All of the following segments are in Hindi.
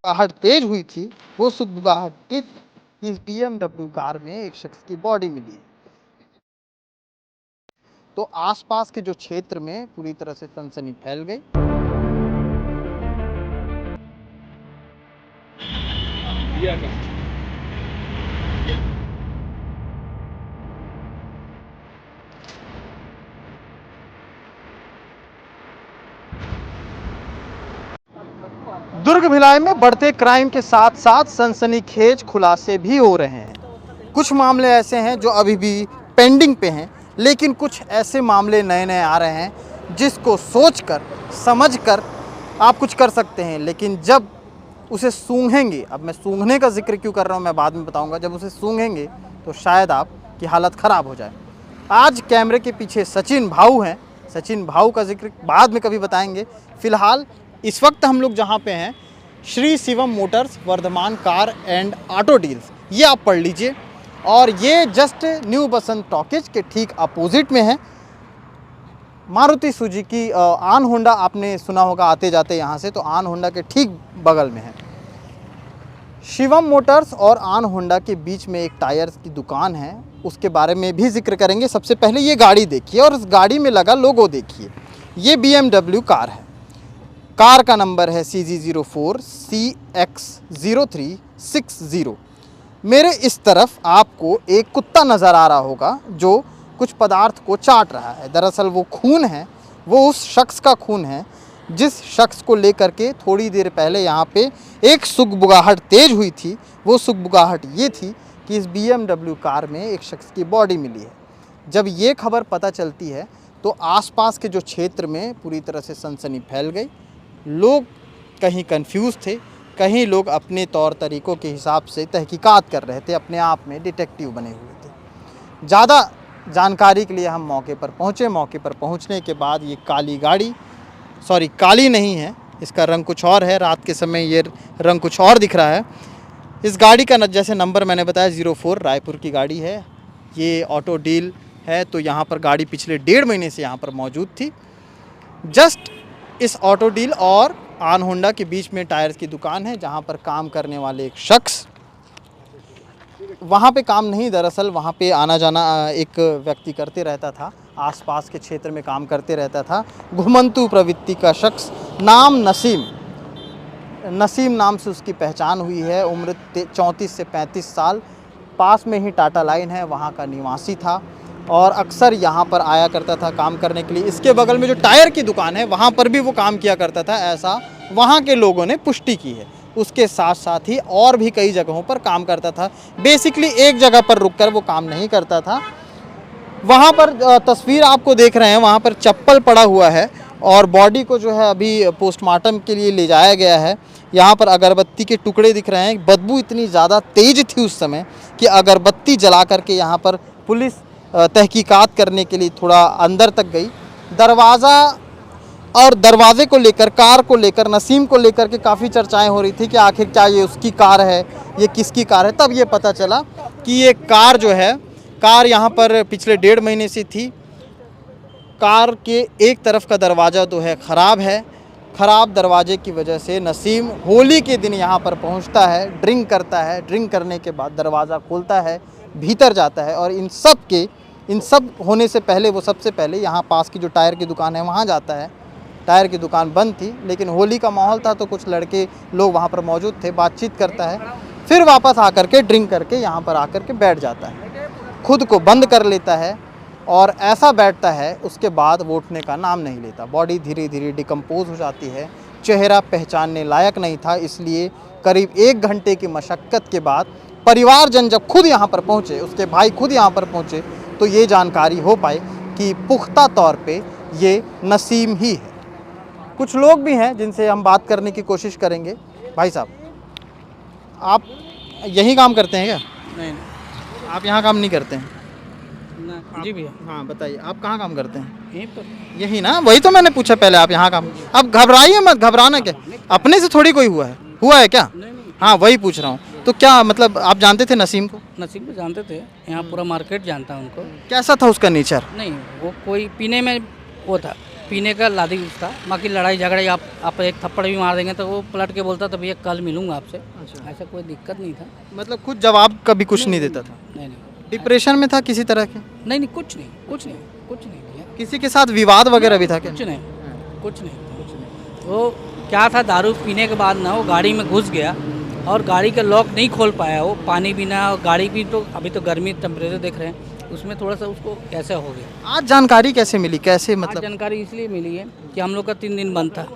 आहट तेज हुई थी, वो सुगबुगाहट इस BMW कार में एक शख्स की बॉडी मिली है। तो आसपास के जो क्षेत्र में पूरी तरह से सनसनी फैल गई। दुर्ग भिलाई में बढ़ते क्राइम के साथ साथ सनसनीखेज खुलासे भी हो रहे हैं। कुछ मामले ऐसे हैं जो अभी भी पेंडिंग पे हैं, लेकिन कुछ ऐसे मामले नए नए आ रहे हैं जिसको सोचकर समझकर आप कुछ कर सकते हैं, लेकिन जब उसे सूंघेंगे, अब मैं सूंघने का जिक्र क्यों कर रहा हूँ मैं बाद में बताऊंगा, जब उसे सूंघेंगे तो शायद आपकी हालत ख़राब हो जाए। आज कैमरे के पीछे सचिन भाऊ हैं। सचिन भाऊ का जिक्र बाद में कभी बताएंगे। फ़िलहाल इस वक्त हम लोग जहाँ पे हैं, Shri Shivam motors Vardhaman car and auto deals, ये आप पढ़ लीजिए। और ये जस्ट न्यू बसंत टॉकीज के ठीक अपोजिट में है। मारुति सुजुकी आन होंडा आपने सुना होगा आते जाते यहाँ से, तो आन होंडा के ठीक बगल में है। शिवम मोटर्स और आन होंडा के बीच में एक टायर्स की दुकान है, उसके बारे में भी जिक्र करेंगे। सबसे पहले ये गाड़ी देखिए और इस गाड़ी में लगा लोगो देखिए। ये BMW कार है। कार का नंबर है CG04 CX0360। मेरे इस तरफ आपको एक कुत्ता नज़र आ रहा होगा जो कुछ पदार्थ को चाट रहा है। दरअसल वो खून है, वो उस शख्स का खून है जिस शख्स को लेकर के थोड़ी देर पहले यहाँ पे एक सुगबुगाहट तेज हुई थी। वो सुगबुगाहट ये थी कि इस BMW कार में एक शख्स की बॉडी मिली है। जब ये खबर पता चलती है तो आसपास के जो क्षेत्र में पूरी तरह से सनसनी फैल गई। लोग कहीं कंफ्यूज थे, कहीं लोग अपने तौर तरीक़ों के हिसाब से तहकीकात कर रहे थे, अपने आप में डिटेक्टिव बने हुए थे। ज़्यादा जानकारी के लिए हम मौके पर पहुँचे। मौके पर पहुँचने के बाद ये काली गाड़ी, सॉरी काली नहीं है, इसका रंग कुछ और है, रात के समय ये रंग कुछ और दिख रहा है। इस गाड़ी का जैसे नंबर मैंने बताया 04 रायपुर की गाड़ी है। ये ऑटो डील है, तो यहाँ पर गाड़ी पिछले 1.5 महीने से यहाँ पर मौजूद थी। जस्ट इस ऑटो डील और आन होंडा के बीच में टायर्स की दुकान है, जहाँ पर काम करने वाले एक शख्स, वहाँ पे काम नहीं, दरअसल वहाँ पे आना जाना एक व्यक्ति करते रहता था, आसपास के क्षेत्र में काम करते रहता था। घुमंतू प्रवृत्ति का शख्स, नाम नसीम नाम से उसकी पहचान हुई है। उम्र 34 से 35 साल। पास में ही टाटा लाइन है, वहाँ का निवासी था और अक्सर यहाँ पर आया करता था काम करने के लिए। इसके बगल में जो टायर की दुकान है वहाँ पर भी वो काम किया करता था, ऐसा वहाँ के लोगों ने पुष्टि की है। उसके साथ साथ ही और भी कई जगहों पर काम करता था। बेसिकली एक जगह पर रुककर वो काम नहीं करता था। वहाँ पर तस्वीर आपको देख रहे हैं, वहाँ पर चप्पल पड़ा हुआ है और बॉडी को जो है अभी पोस्टमार्टम के लिए ले जाया गया है। यहाँ पर अगरबत्ती के टुकड़े दिख रहे हैं। बदबू इतनी ज़्यादा तेज थी उस समय कि अगरबत्ती जला करके यहाँ पर पुलिस तहकीकात करने के लिए थोड़ा अंदर तक गई। दरवाजे को लेकर, कार को लेकर, नसीम को लेकर के काफ़ी चर्चाएं हो रही थी कि आखिर क्या ये उसकी कार है, ये किसकी कार है। तब ये पता चला कि ये कार जो है, कार यहाँ पर पिछले 1.5 महीने से थी। कार के एक तरफ का दरवाज़ा तो है ख़राब है। ख़राब दरवाजे की वजह से नसीम होली के दिन यहाँ पर पहुँचता है, ड्रिंक करता है। ड्रिंक करने के बाद दरवाज़ा खोलता है, भीतर जाता है और इन सब होने से पहले वो सबसे पहले यहाँ पास की जो टायर की दुकान है वहाँ जाता है। टायर की दुकान बंद थी, लेकिन होली का माहौल था तो कुछ लड़के लोग वहाँ पर मौजूद थे। बातचीत करता है, फिर वापस आकर के ड्रिंक करके यहाँ पर आकर के बैठ जाता है, खुद को बंद कर लेता है और ऐसा बैठता है, उसके बाद वो उठने का नाम नहीं लेता। बॉडी धीरे धीरे डिकम्पोज हो जाती है। चेहरा पहचानने लायक नहीं था, इसलिए करीब 1 घंटे की मशक्क़त के बाद परिवारजन जब खुद यहाँ पर पहुँचे, उसके भाई खुद यहाँ पर पहुँचे, तो ये जानकारी हो पाई कि पुख्ता तौर पे ये नसीम ही है। कुछ लोग भी हैं जिनसे हम बात करने की कोशिश करेंगे। भाई साहब, आप यहीं काम करते हैं क्या? नहीं आप यहाँ काम नहीं करते हैं? ना जी भैया। हाँ बताइए, आप कहाँ काम करते हैं? यहीं पर। यही ना, वही तो मैंने पूछा पहले। आप यहाँ काम, अब घबराइए मत, घबराना क्या, अपने से थोड़ी कोई हुआ है क्या? नहीं नहीं, हाँ वही पूछ रहा हूँ। तो क्या मतलब आप जानते थे नसीम को? नसीब को जानते थे, यहाँ पूरा मार्केट जानता है उनको। कैसा था उसका नेचर? नहीं, वो कोई पीने में वो था, पीने का लादी उसका, बाकी लड़ाई झगड़ा आप एक थप्पड़ भी मार देंगे तो वो पलट के बोलता तो भैया कल मिलूंगा आपसे। अच्छा। ऐसा कोई दिक्कत नहीं था। मतलब खुद जवाब कभी कुछ नहीं देता था। नहीं नहीं डिप्रेशन में था किसी तरह के? नहीं नहीं, कुछ नहीं कुछ नहीं कुछ नहीं भैया, किसी के साथ विवाद वगैरह भी था क्या? कुछ नहीं कुछ नहीं। वो क्या था, दारू पीने के बाद ना वो गाड़ी में घुस गया और गाड़ी का लॉक नहीं खोल पाया, वो पानी पीना और गाड़ी भी, तो अभी तो गर्मी टेम्परेचर देख रहे हैं, उसमें थोड़ा सा उसको कैसे हो गया। आज जानकारी कैसे मिली, कैसे आज मतलब? जानकारी इसलिए मिली है कि हम लोग का 3 दिन बंद था।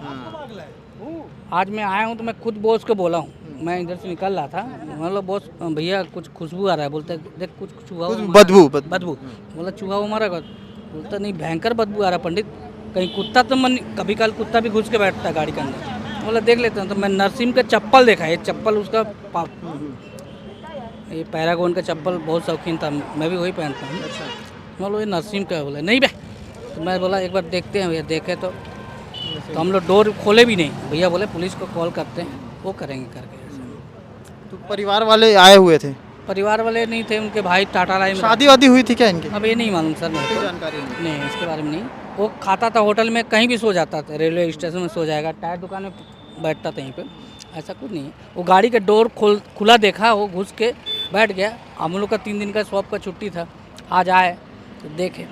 आज मैं आया हूँ तो मैं खुद बॉस को बोला हूँ, मैं इधर से निकल रहा था, मतलब बॉस भैया कुछ खुशबू आ रहा है, बोलते देख कुछ चूहा कुछ हुआ बदबू बदबू, बोला चूहा वो मारा, बोलता नहीं भयंकर बदबू आ रहा है पंडित, कहीं कुत्ता तो मन, कभी कल कुत्ता भी घुस के बैठता है गाड़ी के अंदर, बोला देख लेते हैं। तो मैं नरसिम का चप्पल देखा, ये चप्पल उसका ये पैरागॉन का चप्पल बहुत शौकीन था, मैं भी वही पहनता हूँ। बोलो ये नरसिम का है, बोला नहीं बे, तो मैं बोला एक बार देखते हैं भैया, देखे तो हम लोग डोर खोले भी नहीं, भैया बोले पुलिस को कॉल करते हैं, वो करेंगे करके। तो परिवार वाले आए हुए थे? परिवार वाले नहीं थे, उनके भाई टाटा लाइन में। शादी वादी हुई थी क्या इनकी? अब ये नहीं मालूम सर मेरे को, जानकारी नहीं इसके बारे में नहीं। वो खाता था होटल में, कहीं भी सो जाता था, रेलवे स्टेशन में सो जाएगा, टायर दुकान में बैठता था यहीं पे, ऐसा कुछ नहीं है। वो गाड़ी का डोर खुला देखा, वो घुस के बैठ गया। हम लोग का 3 दिन का शॉप का छुट्टी था, आज आए तो देखे।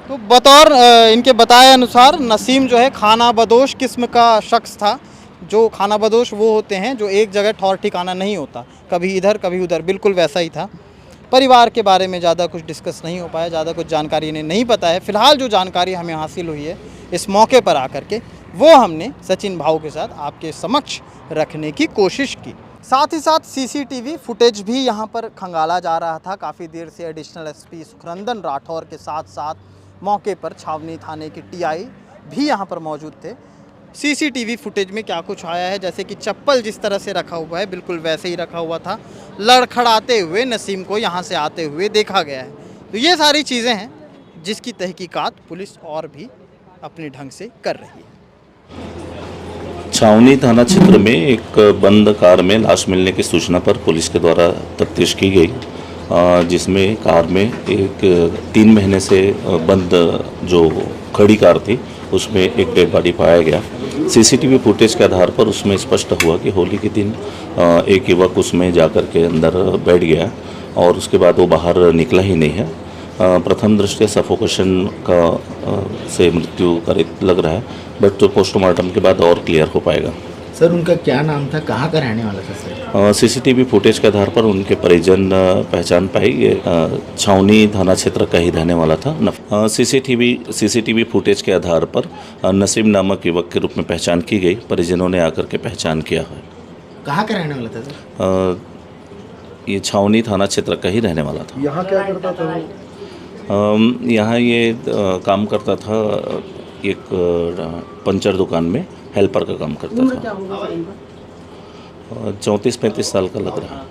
तो बतौर इनके बताए अनुसार नसीम जो है खानाबदोश किस्म का शख्स था। जो खानाबदोश वो होते हैं जो एक जगह ठौर ठिकाना नहीं होता, कभी इधर कभी उधर, बिल्कुल वैसा ही था। परिवार के बारे में ज़्यादा कुछ डिस्कस नहीं हो पाया, ज़्यादा कुछ जानकारी इन्हें नहीं पता है। फ़िलहाल जो जानकारी हमें हासिल हुई है इस मौके पर आकर के, वो हमने सचिन भाऊ के साथ आपके समक्ष रखने की कोशिश की। साथ ही साथ सीसीटीवी फुटेज भी यहाँ पर खंगाला जा रहा था। काफ़ी देर से एडिशनल एसपी सुखनंदन राठौर के साथ साथ मौके पर छावनी थाने के टीआई भी यहाँ पर मौजूद थे। सीसीटीवी फुटेज में क्या कुछ आया है, जैसे कि चप्पल जिस तरह से रखा हुआ है बिल्कुल वैसे ही रखा हुआ था, लड़खड़ाते हुए नसीम को यहाँ से आते हुए देखा गया है। तो ये सारी चीज़ें हैं जिसकी तहकीकात पुलिस और भी अपने ढंग से कर रही है। छावनी थाना क्षेत्र में एक बंद कार में लाश मिलने की सूचना पर पुलिस के द्वारा तफ्तीश की गई, जिसमें कार में एक 3 महीने से बंद जो खड़ी कार थी उसमें एक डेड बॉडी पाया गया। सीसीटीवी फुटेज के आधार पर उसमें स्पष्ट हुआ कि होली के दिन एक युवक उसमें जाकर के अंदर बैठ गया और उसके बाद वो बाहर निकला ही नहीं है। प्रथम दृष्टया सफोकेशन का से मृत्यु करित लग रहा है, बट तो पोस्टमार्टम के बाद और क्लियर हो पाएगा। सर उनका क्या नाम था, कहाँ का रहने वाला था सर? सीसीटीवी फुटेज के आधार पर उनके परिजन पहचान पाए, ये छावनी थाना क्षेत्र का ही रहने वाला था। सीसीटीवी फुटेज के आधार पर नसीम नामक युवक के रूप में पहचान की गई, परिजनों ने आकर के पहचान किया है। कहाँ का रहने वाला था सर? ये छावनी थाना क्षेत्र का ही रहने वाला था। यहाँ क्या करता था वो? यहाँ ये काम करता था, एक पंचर दुकान में हेल्पर का काम करता था। 34-35 साल का लग रहा है।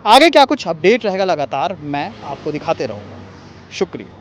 आगे क्या कुछ अपडेट रहेगा लगातार मैं आपको दिखाते रहूँगा। शुक्रिया।